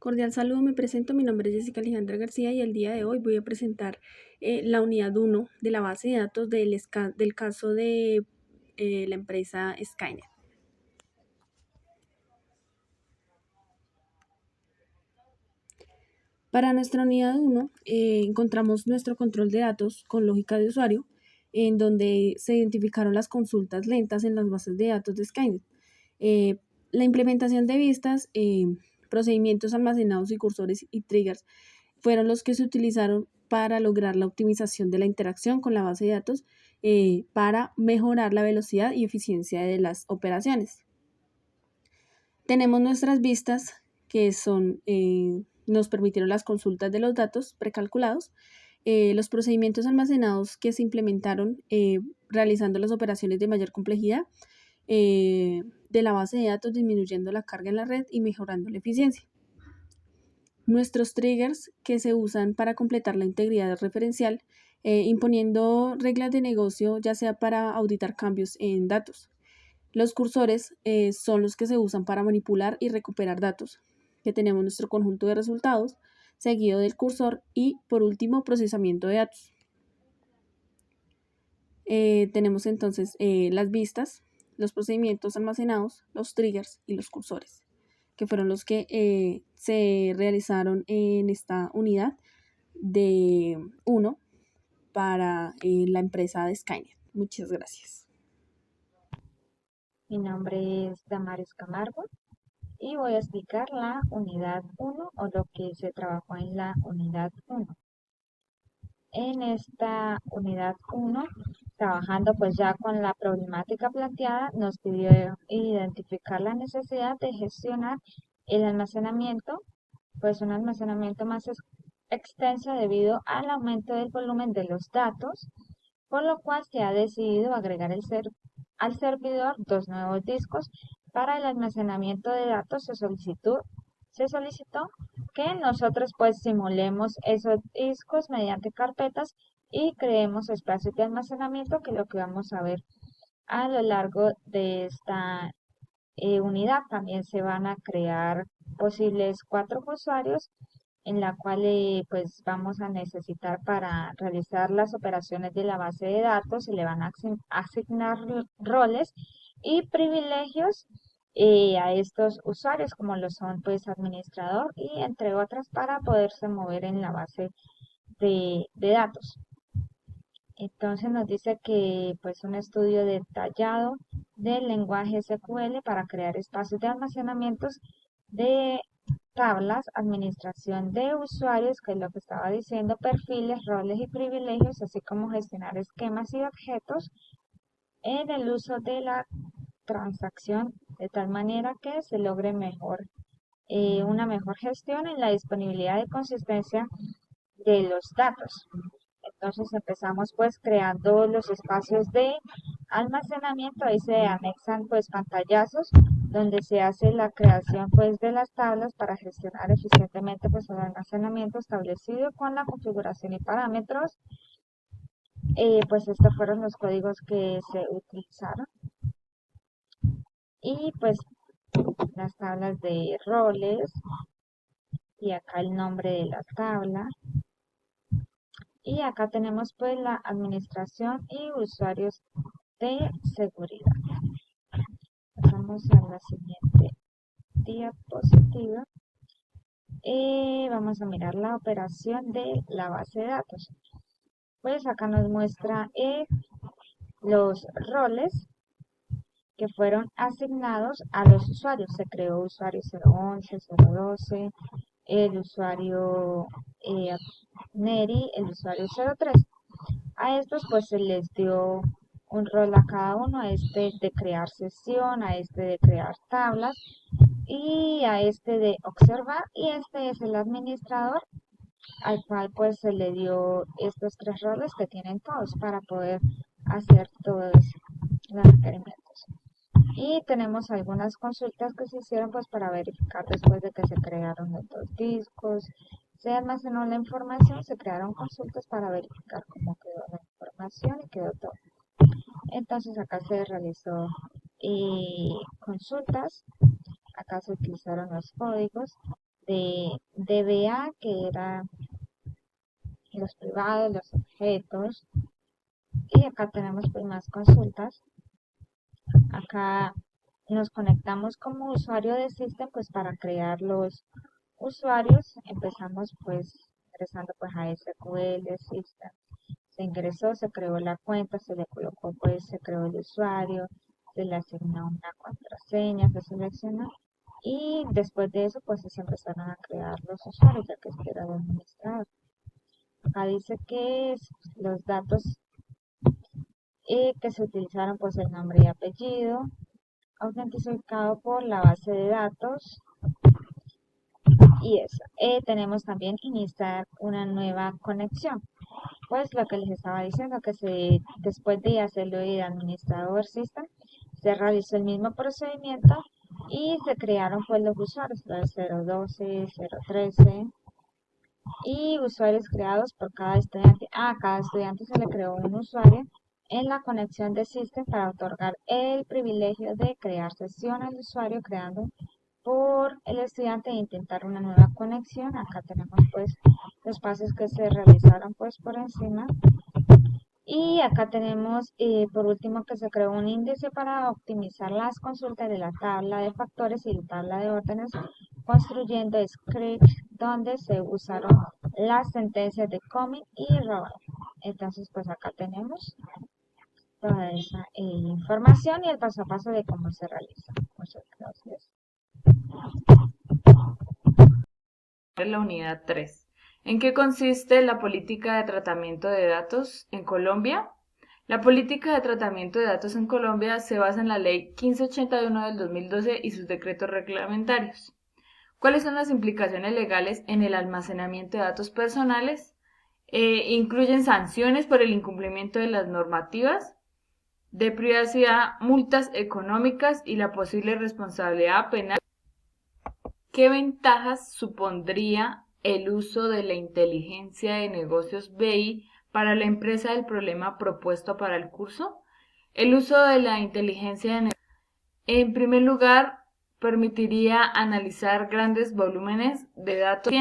Cordial saludo, me presento, mi nombre es Jessica Alejandra García y el día de hoy voy a presentar la unidad 1 de la base de datos del caso de la empresa Skynet. Para nuestra unidad 1 encontramos nuestro control de datos con lógica de usuario, en donde se identificaron las consultas lentas en las bases de datos de Skynet. La implementación de vistas, procedimientos almacenados y cursores y triggers fueron los que se utilizaron para lograr la optimización de la interacción con la base de datos para mejorar la velocidad y eficiencia de las operaciones. Tenemos nuestras vistas que nos permitieron las consultas de los datos precalculados, los procedimientos almacenados que se implementaron realizando las operaciones de mayor complejidad de la base de datos, disminuyendo la carga en la red y mejorando la eficiencia. Nuestros triggers que se usan para completar la integridad referencial, imponiendo reglas de negocio, ya sea para auditar cambios en datos. Los cursores son los que se usan para manipular y recuperar datos, que tenemos nuestro conjunto de resultados, seguido del cursor y, por último, procesamiento de datos. Tenemos entonces las vistas, los procedimientos almacenados, los triggers y los cursores, que fueron los que se realizaron en esta unidad de 1 para la empresa de Skynet. Muchas gracias. Mi nombre es Damaris Camargo y voy a explicar la unidad 1 o lo que se trabajó en la unidad 1. En esta unidad 1, trabajando pues ya con la problemática planteada, nos pidió identificar la necesidad de gestionar el almacenamiento, pues un almacenamiento más extenso debido al aumento del volumen de los datos, por lo cual se ha decidido agregar al servidor dos nuevos discos para el almacenamiento de datos. Se solicitó que nosotros pues simulemos esos discos mediante carpetas y creemos espacios de almacenamiento, que es lo que vamos a ver a lo largo de esta unidad. También se van a crear posibles 4 usuarios en la cual pues vamos a necesitar para realizar las operaciones de la base de datos. Se le van a asignar roles y privilegios a estos usuarios, como lo son pues administrador y entre otras, para poderse mover en la base de datos. Entonces nos dice que pues un estudio detallado del lenguaje SQL para crear espacios de almacenamientos de tablas, administración de usuarios, que es lo que estaba diciendo, perfiles, roles y privilegios, así como gestionar esquemas y objetos en el uso de la transacción, de tal manera que se logre una mejor gestión en la disponibilidad y consistencia de los datos. Entonces empezamos pues creando los espacios de almacenamiento. Ahí se anexan pues pantallazos donde se hace la creación pues de las tablas para gestionar eficientemente pues el almacenamiento establecido con la configuración y parámetros. Pues estos fueron los códigos que se utilizaron, y pues las tablas de roles, y acá el nombre de la tabla, y acá tenemos pues la administración y usuarios de seguridad. Pasamos a la siguiente diapositiva y vamos a mirar la operación de la base de datos. Pues acá nos muestra los roles que fueron asignados a los usuarios. Se creó usuario 011, 012, el usuario Neri, el usuario 03. A estos pues se les dio un rol a cada uno, a este de crear sesión, a este de crear tablas y a este de observar, y este es el administrador, al cual pues se le dio estos 3 roles que tienen todos para poder hacer todos los requerimientos. Y tenemos algunas consultas que se hicieron pues para verificar, después de que se crearon los 2 discos, se almacenó la información, se crearon consultas para verificar cómo quedó la información y quedó todo. Entonces acá se realizó consultas, acá se utilizaron los códigos de DBA, que eran los privados, los objetos, y acá tenemos pues más consultas. Acá nos conectamos como usuario de System pues para crear los usuarios. Empezamos pues ingresando pues a SQL System. Se ingresó, se creó la cuenta, se le colocó pues, se creó el usuario, se le asignó una contraseña, se seleccionó y después de eso pues se empezaron a crear los usuarios ya que este era el administrador. Acá dice que los datos que se utilizaron pues el nombre y apellido, autenticado por la base de datos y eso. Tenemos también iniciar una nueva conexión. Pues lo que les estaba diciendo, que después de hacerlo de administrador system, se realizó el mismo procedimiento y se crearon pues los usuarios, los 012, 013 y usuarios creados por cada estudiante. A cada estudiante se le creó un usuario en la conexión de System para otorgar el privilegio de crear sesión al usuario creando por el estudiante e intentar una nueva conexión. Acá tenemos pues los pasos que se realizaron pues por encima. Y acá tenemos por último que se creó un índice para optimizar las consultas de la tabla de factores y la tabla de órdenes, construyendo scripts donde se usaron las sentencias de commit y roll. Entonces pues acá tenemos toda esa información y el paso a paso de cómo se realiza. Muchas gracias. La unidad 3. ¿En qué consiste la política de tratamiento de datos en Colombia? La política de tratamiento de datos en Colombia se basa en la Ley 1581 del 2012 y sus decretos reglamentarios. ¿Cuáles son las implicaciones legales en el almacenamiento de datos personales? Incluyen sanciones por el incumplimiento de las normativas de privacidad, multas económicas y la posible responsabilidad penal. ¿Qué ventajas supondría el uso de la inteligencia de negocios BI para la empresa del problema propuesto para el curso? El uso de la inteligencia de negocios, en primer lugar, permitiría analizar grandes volúmenes de datos.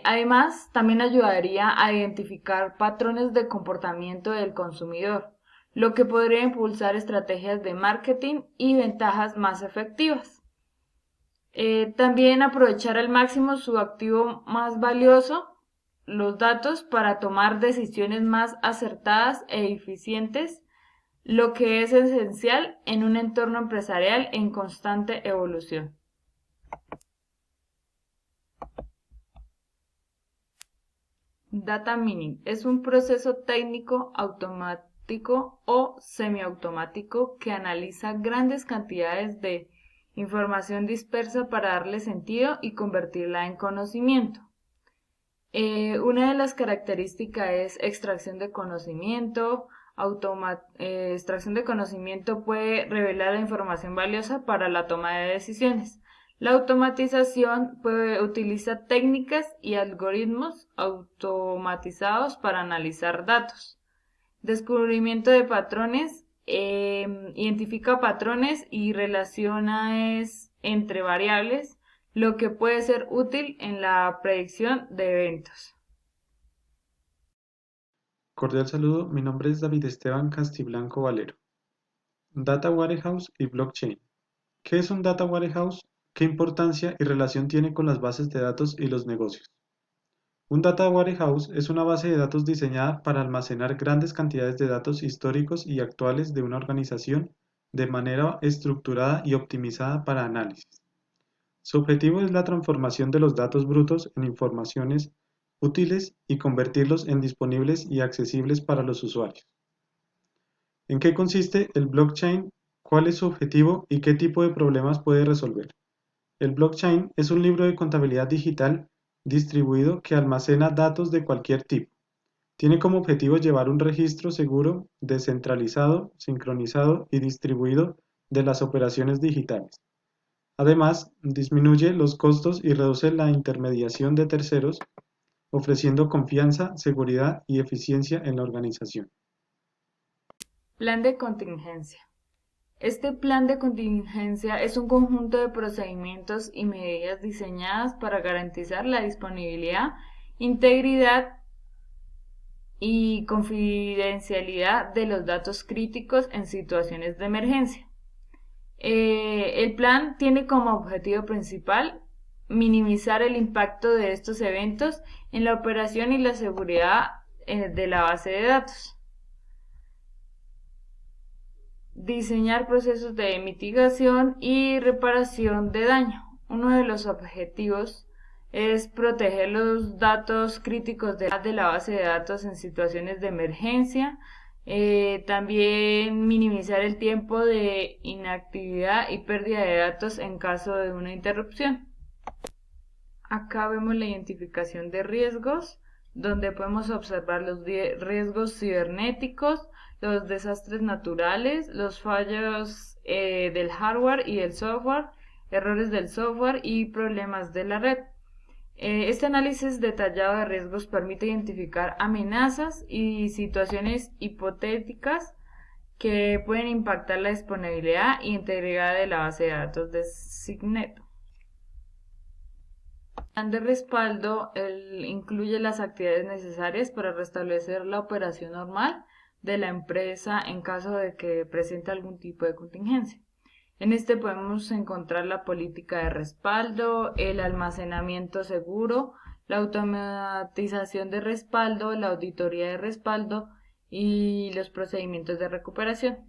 Además, también ayudaría a identificar patrones de comportamiento del consumidor, lo que podría impulsar estrategias de marketing y ventajas más efectivas. También aprovechar al máximo su activo más valioso, los datos, para tomar decisiones más acertadas e eficientes, lo que es esencial en un entorno empresarial en constante evolución. Data mining es un proceso técnico automático o semiautomático que analiza grandes cantidades de información dispersa para darle sentido y convertirla en conocimiento. Una de las características es extracción de conocimiento. Extracción de conocimiento puede revelar la información valiosa para la toma de decisiones. La automatización utiliza técnicas y algoritmos automatizados para analizar datos. Descubrimiento de patrones. Identifica patrones y relaciones entre variables, lo que puede ser útil en la predicción de eventos. Cordial saludo, mi nombre es David Esteban Castiblanco Valero. Data Warehouse y Blockchain. ¿Qué es un Data Warehouse? ¿Qué importancia y relación tiene con las bases de datos y los negocios? Un Data Warehouse es una base de datos diseñada para almacenar grandes cantidades de datos históricos y actuales de una organización de manera estructurada y optimizada para análisis. Su objetivo es la transformación de los datos brutos en informaciones útiles y convertirlos en disponibles y accesibles para los usuarios. ¿En qué consiste el blockchain? ¿Cuál es su objetivo y qué tipo de problemas puede resolver? El blockchain es un libro de contabilidad digital distribuido que almacena datos de cualquier tipo. Tiene como objetivo llevar un registro seguro, descentralizado, sincronizado y distribuido de las operaciones digitales. Además, disminuye los costos y reduce la intermediación de terceros, ofreciendo confianza, seguridad y eficiencia en la organización. Plan de contingencia. Este plan de contingencia es un conjunto de procedimientos y medidas diseñadas para garantizar la disponibilidad, integridad y confidencialidad de los datos críticos en situaciones de emergencia. El plan tiene como objetivo principal minimizar el impacto de estos eventos en la operación y la seguridad de la base de datos. Diseñar procesos de mitigación y reparación de daño. Uno de los objetivos es proteger los datos críticos de la base de datos en situaciones de emergencia, también minimizar el tiempo de inactividad y pérdida de datos en caso de una interrupción. Acá vemos la identificación de riesgos, donde podemos observar los riesgos cibernéticos, los desastres naturales, los fallos del hardware y del software, errores del software y problemas de la red. Este análisis detallado de riesgos permite identificar amenazas y situaciones hipotéticas que pueden impactar la disponibilidad y integridad de la base de datos de Signet. El plan de respaldo incluye las actividades necesarias para restablecer la operación normal de la empresa en caso de que presente algún tipo de contingencia. En este podemos encontrar la política de respaldo, el almacenamiento seguro, la automatización de respaldo, la auditoría de respaldo y los procedimientos de recuperación.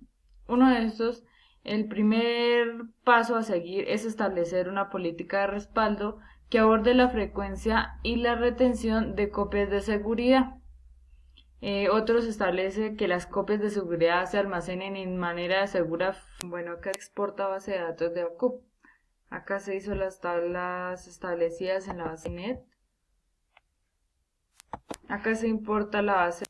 Uno de estos, el primer paso a seguir es establecer una política de respaldo que aborde la frecuencia y la retención de copias de seguridad. Otros establece que las copias de seguridad se almacenen en manera segura. Bueno, acá exporta base de datos de backup. Acá se hizo las tablas establecidas en la base net. Acá se importa la base.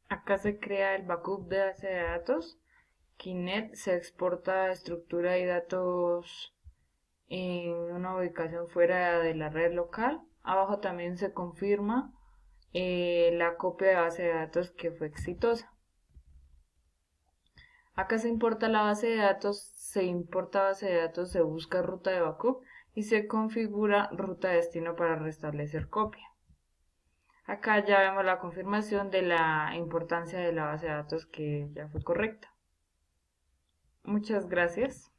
Acá se crea el backup de base de datos. Kinet se exporta estructura y datos en una ubicación fuera de la red local. Abajo también se confirma la copia de base de datos que fue exitosa. Acá se importa la base de datos, se importa base de datos, se busca ruta de backup y se configura ruta de destino para restablecer copia. Acá ya vemos la confirmación de la importancia de la base de datos que ya fue correcta. Muchas gracias.